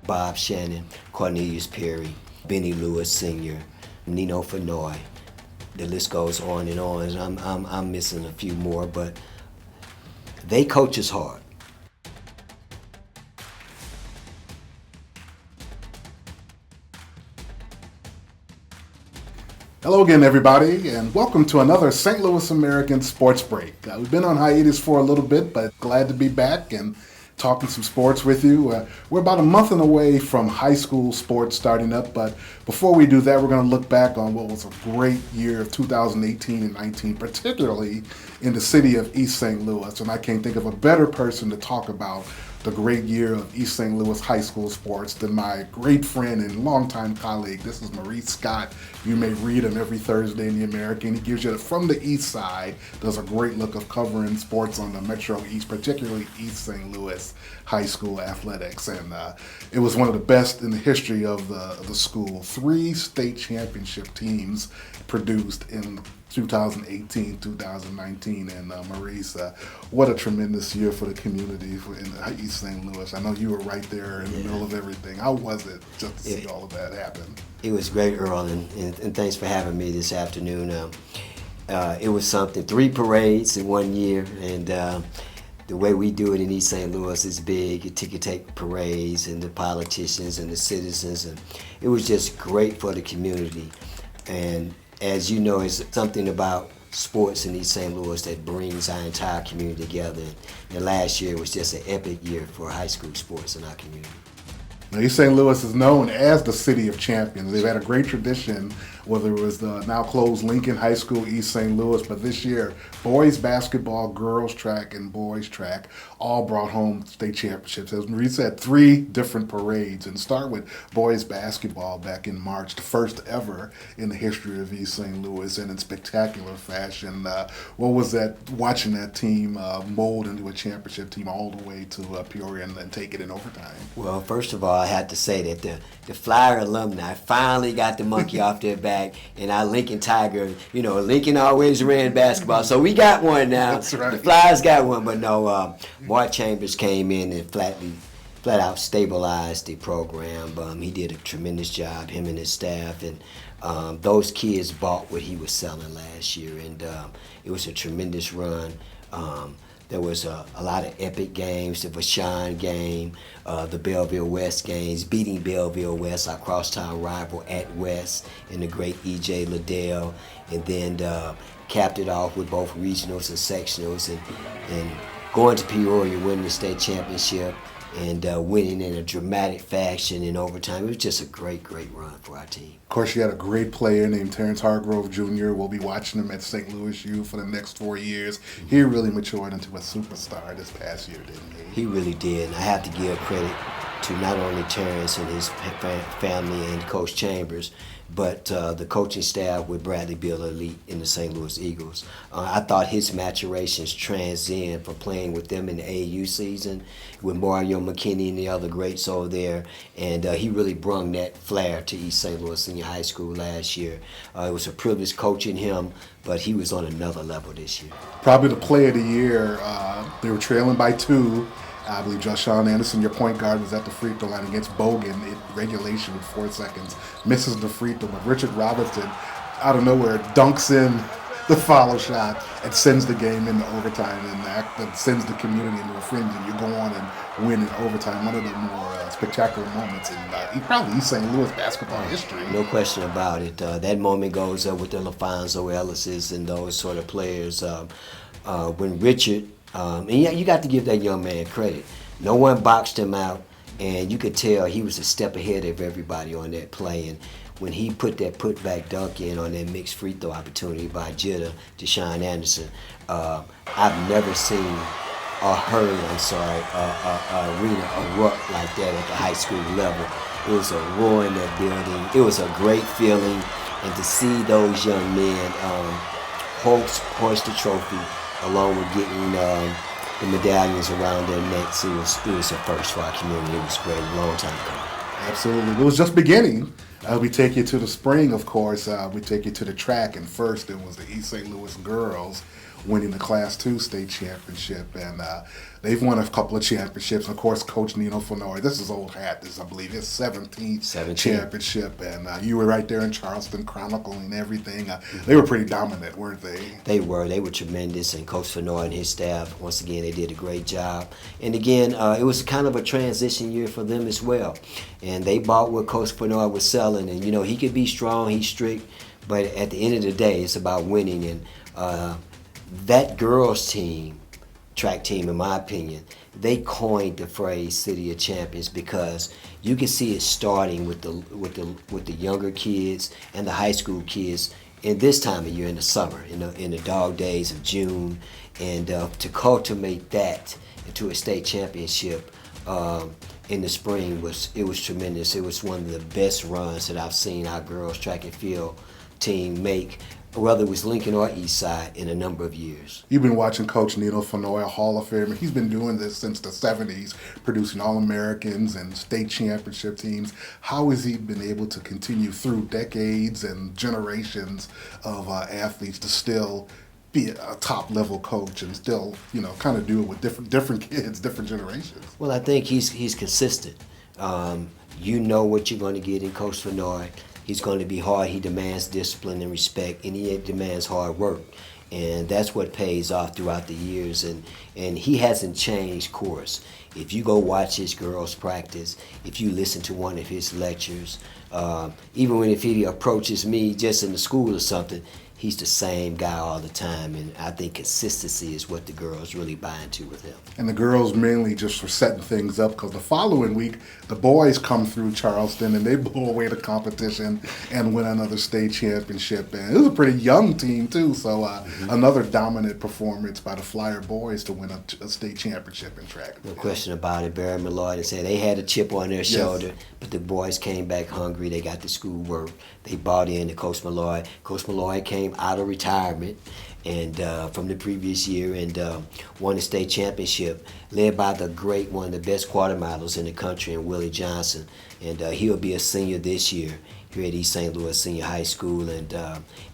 Bob Shannon, Cornelius Perry, Benny Lewis Sr., Nino Fenoy. The list goes on and on. I'm missing a few more, but they coach us hard. Hello again, everybody, and welcome to another St. Louis American Sports Break. We've been on hiatus for a little bit, but glad to be back and talking some sports with you. We're about a month away from high school sports starting up, but before we do that, we're going to look back on what was a great year of 2018 and 19, particularly in the city of East St. Louis, and I can't think of a better person to talk about the great year of East St. Louis high school sports than my great friend and longtime colleague. This is Maurice Scott. You may read him every Thursday in the American. He gives you from the East Side, does a great look of covering sports on the Metro East, particularly East St. Louis high school athletics. And it was one of the best in the history of the school. 3 state championship teams produced in 2018-2019, and Maurice, what a tremendous year for the community in East St. Louis. I know you were right there in the middle of everything. How was it just to see all of that happen? It was great, Earl, and thanks for having me this afternoon. It was something, 3 parades in 1 year, and the way we do it in East St. Louis is big. Ticket take parades and the politicians and the citizens, and it was just great for the community. And as you know, it's something about sports in East St. Louis that brings our entire community together. And last year was just an epic year for high school sports in our community. Now, East St. Louis is known as the City of Champions. They've had a great tradition, whether it was the now closed Lincoln High School, East St. Louis, but this year, boys basketball, girls track, and boys track all brought home state championships. As Marie said, 3 different parades, and start with boys basketball back in March, the first ever in the history of East St. Louis, and in spectacular fashion. What was that, watching that team mold into a championship team all the way to Peoria and take it in overtime? Well, first of all, I have to say that the Flyer alumni finally got the monkey off their back, and our Lincoln Tiger, Lincoln always ran basketball, so we got one now. That's right. The Flyers got one, but no, Mark Chambers came in and flat out stabilized the program. He did a tremendous job, him and his staff, and those kids bought what he was selling last year, and it was a tremendous run. There was a lot of epic games, the Vashon game, the Belleville West games, beating Belleville West, our crosstown rival at West, and the great E.J. Liddell, and then capped it off with both regionals and sectionals, and going to Peoria, winning the state championship, and winning in a dramatic fashion in overtime. It was just a great, great run for our team. Of course, you had a great player named Terrence Hargrove Jr. We'll be watching him at St. Louis U for the next 4 years. He really matured into a superstar this past year, didn't he? He really did. And I have to give credit to not only Terrence and his family and Coach Chambers, but the coaching staff with Bradley Beal Elite in the St. Louis Eagles. I thought his maturations transcend from playing with them in the AAU season with Mario McKinney and the other greats over there, and he really brung that flair to East St. Louis Senior High School last year. It was a privilege coaching him, but he was on another level this year. Probably the play of the year. They were trailing by 2. I believe Joshawn Anderson, your point guard, was at the free throw line against Bogan in regulation with 4 seconds. Misses the free throw, but Richard Robinson, out of nowhere, dunks in the follow shot and sends the game into overtime, and that sends the community into a frenzy. You go on and win in overtime. One of the more spectacular moments in probably East St. Louis basketball history. No question about it. That moment goes with the LaFonso Ellises and those sort of players. When Richard, and you got to give that young man credit. No one boxed him out, and you could tell he was a step ahead of everybody on that play. And when he put that putback dunk in on that mixed free throw opportunity by Joshawn Anderson, I've never seen or heard, arena erupt like that at the high school level. It was a roar in that building. It was a great feeling, and to see those young men hoist the trophy along with getting the medallions around their necks, it was a first for our community. It was great, a long time coming. Absolutely. It was just beginning. We take you to the spring, of course. We take you to the track, and first it was the East St. Louis girls winning the Class 2 state championship. And they've won a couple of championships. And of course, Coach Nino Fennoy, this is old hat. This, I believe, his 17th championship. And you were right there in Charleston chronicling everything. They were pretty dominant, weren't they? They were tremendous. And Coach Fennoy and his staff, once again, they did a great job. And again, it was kind of a transition year for them as well. And they bought what Coach Fennoy was selling. And, he could be strong, he's strict. But at the end of the day, it's about winning. And that girls' team, track team, in my opinion, they coined the phrase "City of Champions" because you can see it starting with the younger kids and the high school kids in this time of year in the summer, in the dog days of June, and to cultivate that into a state championship in the spring was tremendous. It was one of the best runs that I've seen our girls track and field team make, whether it was Lincoln or Eastside, in a number of years. You've been watching Coach Nino Fennoy, a Hall of Famer. He's been doing this since the 70s, producing All-Americans and state championship teams. How has he been able to continue through decades and generations of athletes to still be a top-level coach and still, kind of do it with different kids, different generations? Well, I think he's consistent. You know what you're going to get in Coach Fennoy. He's going to be hard. He demands discipline and respect, and he demands hard work. And that's what pays off throughout the years. And he hasn't changed course. If you go watch his girls practice, if you listen to one of his lectures, even if he approaches me just in the school or something, he's the same guy all the time, and I think consistency is what the girls really buy into with him. And the girls mainly just for setting things up, because the following week, the boys come through Charleston and they blow away the competition and win another state championship. And it was a pretty young team, too, so another dominant performance by the Flyer boys to win a state championship in track. No question about it. Barry Malloy said they had a chip on their shoulder, but the boys came back hungry. They got the schoolwork. They bought in to Coach Malloy. Coach Malloy came out of retirement and from the previous year and won the state championship, led by one of the best quarter milers in the country, and Willie Johnson. And he'll be a senior this year here at East St. Louis Senior High School. And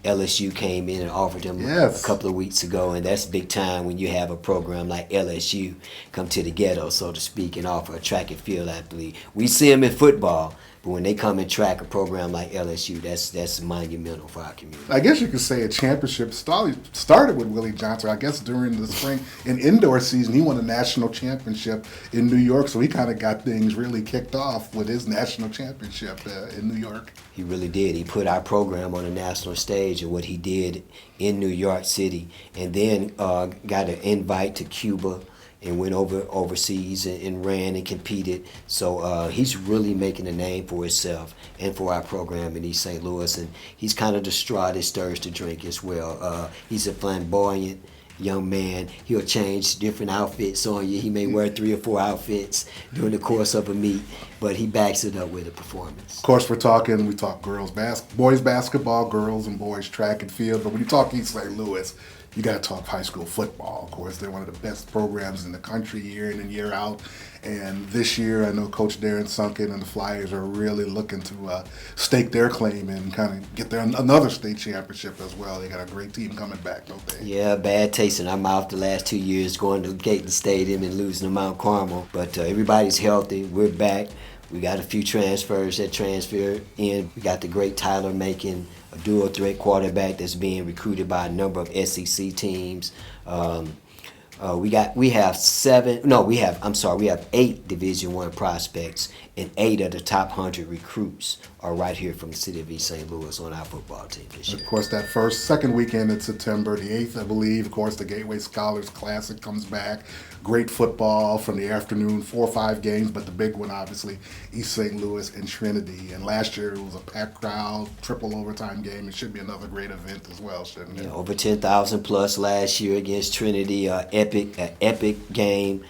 LSU came in and offered him a couple of weeks ago, and that's big time when you have a program like LSU come to the ghetto, so to speak, and offer a track and field athlete. We see them in football, but when they come and track a program like LSU, that's monumental for our community. I guess you could say a championship started with Willie Johnson. I guess during the spring and indoor season, he won a national championship in New York, so he kind of got things really kicked off with his national championship in New York. He really did. He put our program on a national stage, and what he did in New York City, and then got an invite to Cuba and went overseas and ran and competed. So he's really making a name for himself and for our program in East St. Louis. And he's kind of the straw that stirs the drink as well. He's a flamboyant young man. He'll change different outfits on you. He may wear 3 or 4 outfits during the course of a meet, but he backs it up with a performance. Of course, we talk boys basketball, girls and boys track and field. But when you talk East St. Louis, you got to talk high school football. Of course, they're one of the best programs in the country year in and year out. And this year, I know Coach Darren Sunken and the Flyers are really looking to stake their claim and kind of get another state championship as well. They got a great team coming back, don't they? Yeah, bad taste in our mouth the last 2 years going to Gaten Stadium and losing to Mount Carmel. But everybody's healthy. We're back. We got a few transfers that transferred in. We got the great Tyler Macon, a dual threat quarterback that's being recruited by a number of SEC teams. We have 8 Division I prospects, and 8 of the top 100 recruits are right here from the city of East St. Louis on our football team this year. Of course, that second weekend in September, the 8th, I believe, of course, the Gateway Scholars Classic comes back. Great football from the afternoon, 4 or 5 games, but the big one, obviously, East St. Louis and Trinity. And last year, it was a packed crowd, triple overtime game. It should be another great event as well, shouldn't it? Yeah, over 10,000 plus last year against Trinity, epic game.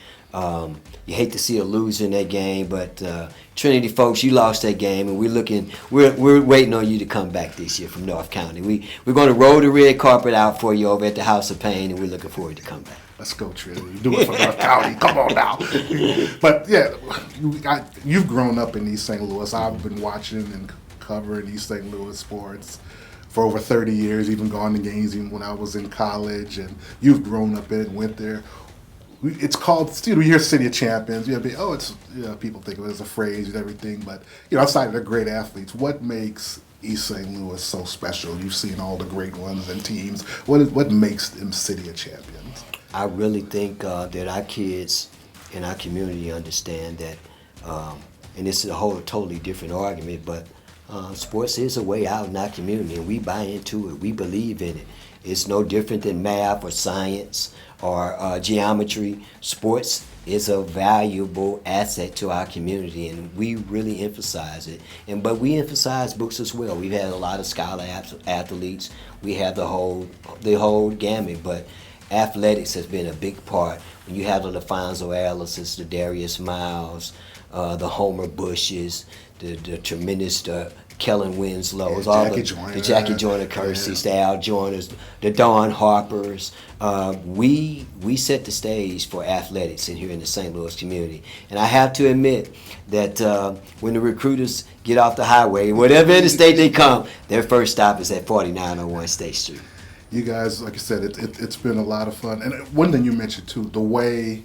You hate to see a loser in that game, but Trinity folks, you lost that game, and we're waiting on you to come back this year from North County. We're going to roll the red carpet out for you over at the House of Pain, and we're looking forward to come back. Let's go, Trinity. Do it for North County. Come on now. But yeah, you've grown up in East St. Louis. I've been watching and covering East St. Louis sports for over 30 years, even gone to games even when I was in college, and you've grown up in it and went there. It's called, we hear City of Champions. It's, people think of it as a phrase and everything, but, outside of the great athletes, what makes East St. Louis so special? You've seen all the great ones and teams. What makes them City of Champions? I really think that our kids in our community understand that, and this is a whole totally different argument, but sports is a way out in our community, and we buy into it. We believe in it. It's no different than math or science or geometry. Sports is a valuable asset to our community, and we really emphasize it. But we emphasize books as well. We've had a lot of scholar athletes. We have the whole gamut, but athletics has been a big part. When you have the LaFonso Ellis's, the Darius Miles, the Homer Bushes, the tremendous Kellen Winslow's, the Jackie Joyner Kerseys, the Al Joyners, the Don Harpers. We set the stage for athletics in here in the St. Louis community. And I have to admit that when the recruiters get off the highway, whatever interstate they come, their first stop is at 4901 State Street. You guys, like I said, it's been a lot of fun. And one thing you mentioned too, the way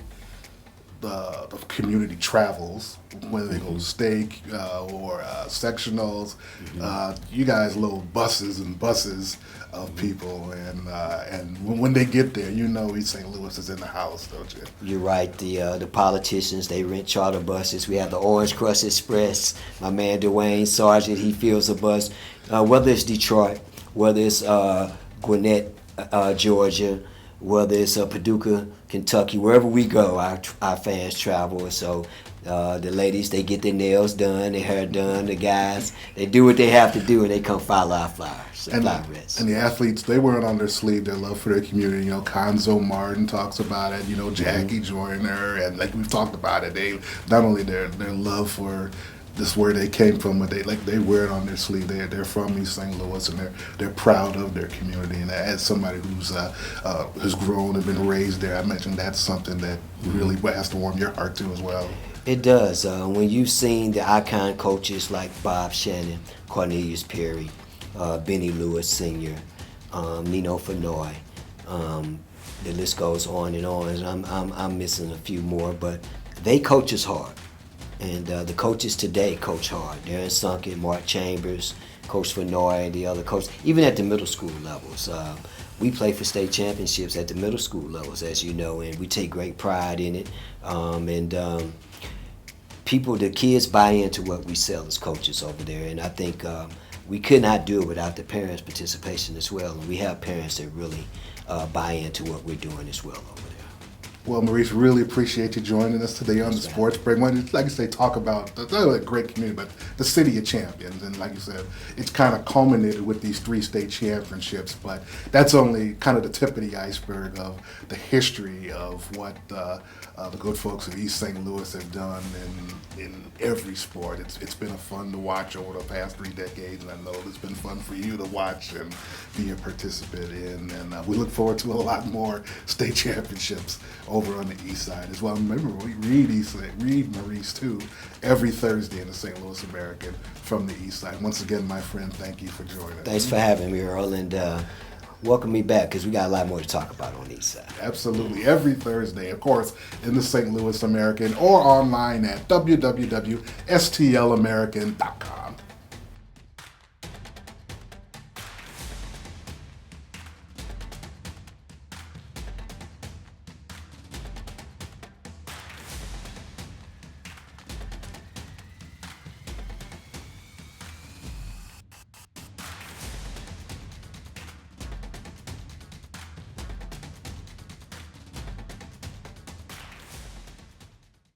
the community travels, whether they go to stake or sectionals, you guys load buses and buses of people, and when they get there, East St. Louis is in the house, don't you? You're right. The politicians, they rent charter buses. We have the Orange Crust Express. My man Dwayne Sargent, he fills a bus. Whether it's Detroit, whether it's Gwinnett, Georgia, whether it's Paducah, Kentucky, wherever we go, our fans travel. So the ladies, they get their nails done, their hair done. The guys, they do what they have to do, and they come follow our flyers. And the athletes, they wear it on their sleeve, their love for their community. Conzo Martin talks about it. Jackie Joyner, and like we've talked about it. They not only their love for this where they came from, but they wear it on their sleeve. They're from East St. Louis, and they're proud of their community. And as somebody who's grown and been raised there, I imagine that's something that really has to warm your heart too as well. It does. When you've seen the icon coaches like Bob Shannon, Cornelius Perry, Benny Lewis Sr., Nino Fenoy, the list goes on and on. And I'm missing a few more, but they coach us hard. And the coaches today coach hard. Darren Sunken, Mark Chambers, Coach Fenoy, the other coaches, even at the middle school levels. We play for state championships at the middle school levels, as you know, and we take great pride in it. The kids buy into what we sell as coaches over there, and I think we could not do it without the parents' participation as well. And we have parents that really buy into what we're doing as well over there. Well, Maurice, really appreciate you joining us today on the Sports Break. Like I say, talk about the great community, but the City of Champions. And like you said, it's kind of culminated with these 3 state championships, but that's only kind of the tip of the iceberg of the history of what the good folks of East St. Louis have done in every sport. It's been fun to watch over the past 3 decades, and I know it's been fun for you to watch and be a participant in. And we look forward to a lot more state championships over on the east side as well. Remember, we read Maurice too every Thursday in the St. Louis American from the east side. Once again, my friend, thank you for joining us. Thanks for having me, Earl, and welcome me back, because we got a lot more to talk about on the east side. Absolutely. Every Thursday, of course, in the St. Louis American or online at www.stlamerican.com.